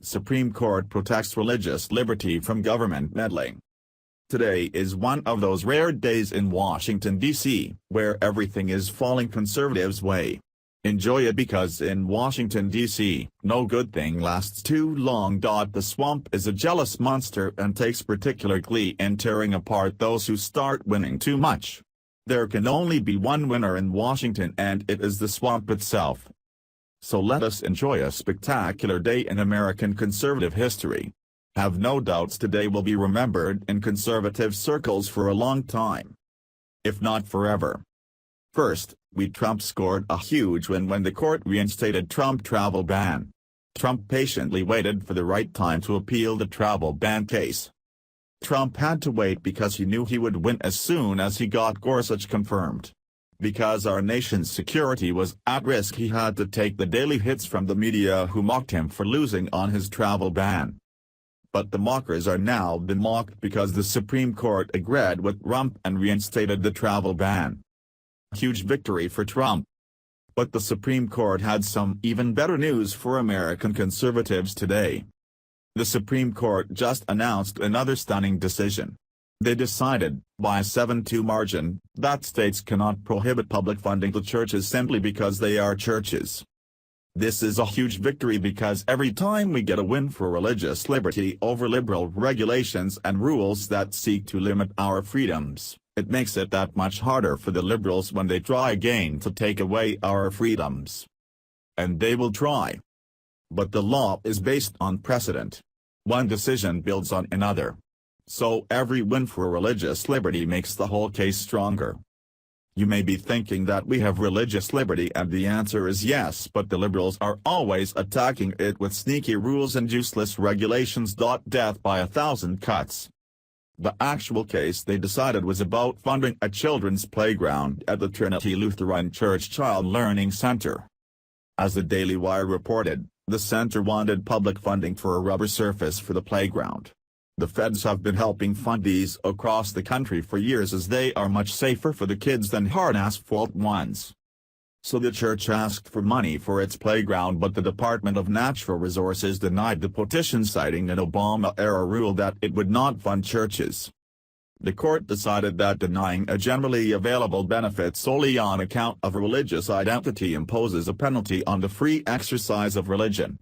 Supreme Court protects religious liberty from government meddling. Today is one of those rare days in Washington, D.C., where everything is falling conservatives' way. Enjoy it, because in Washington, D.C., no good thing lasts too long. The swamp is a jealous monster and takes particular glee in tearing apart those who start winning too much. There can only be one winner in Washington, and it is the swamp itself. So let us enjoy a spectacular day in American conservative history. Have no doubts today will be remembered in conservative circles for a long time, if not forever. First, Trump scored a huge win when the court reinstated Trump travel ban. Trump patiently waited for the right time to appeal the travel ban case. Trump had to wait because he knew he would win as soon as he got Gorsuch confirmed. Because our nation's security was at risk, he had to take the daily hits from the media who mocked him for losing on his travel ban. But the mockers are now been mocked because the Supreme Court agreed with Trump and reinstated the travel ban. Huge victory for Trump. But the Supreme Court had some even better news for American conservatives today. The Supreme Court just announced another stunning decision. They decided, by a 7-2 margin, that states cannot prohibit public funding to churches simply because they are churches. This is a huge victory, because every time we get a win for religious liberty over liberal regulations and rules that seek to limit our freedoms, it makes it that much harder for the liberals when they try again to take away our freedoms. And they will try. But the law is based on precedent. One decision builds on another. So every win for religious liberty makes the whole case stronger. You may be thinking that we have religious liberty, and the answer is yes, but the liberals are always attacking it with sneaky rules and useless regulations. Death by 1,000 cuts. The actual case they decided was about funding a children's playground at the Trinity Lutheran Church Child Learning Center. As the Daily Wire reported, the center wanted public funding for a rubber surface for the playground. The feds have been helping fund these across the country for years, as they are much safer for the kids than hard asphalt ones. So the church asked for money for its playground, but the Department of Natural Resources denied the petition, citing an Obama-era rule that it would not fund churches. The court decided that denying a generally available benefit solely on account of religious identity imposes a penalty on the free exercise of religion.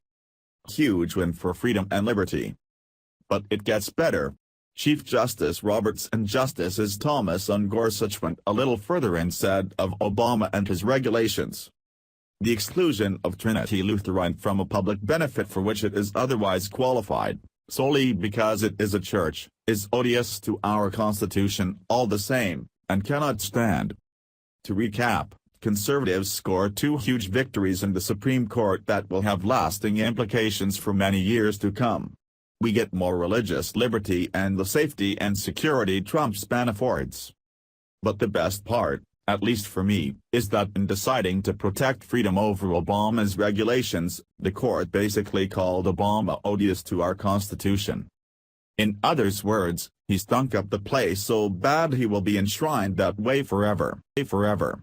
Huge win for freedom and liberty. But it gets better. Chief Justice Roberts and Justices Thomas and Gorsuch went a little further and said of Obama and his regulations, the exclusion of Trinity Lutheran from a public benefit for which it is otherwise qualified, solely because it is a church, is odious to our Constitution all the same, and cannot stand. To recap, conservatives scored two huge victories in the Supreme Court that will have lasting implications for many years to come. We get more religious liberty and the safety and security Trump's ban affords. But the best part, at least for me, is that in deciding to protect freedom over Obama's regulations, the court basically called Obama odious to our Constitution. In other words, he stunk up the place so bad he will be enshrined that way forever.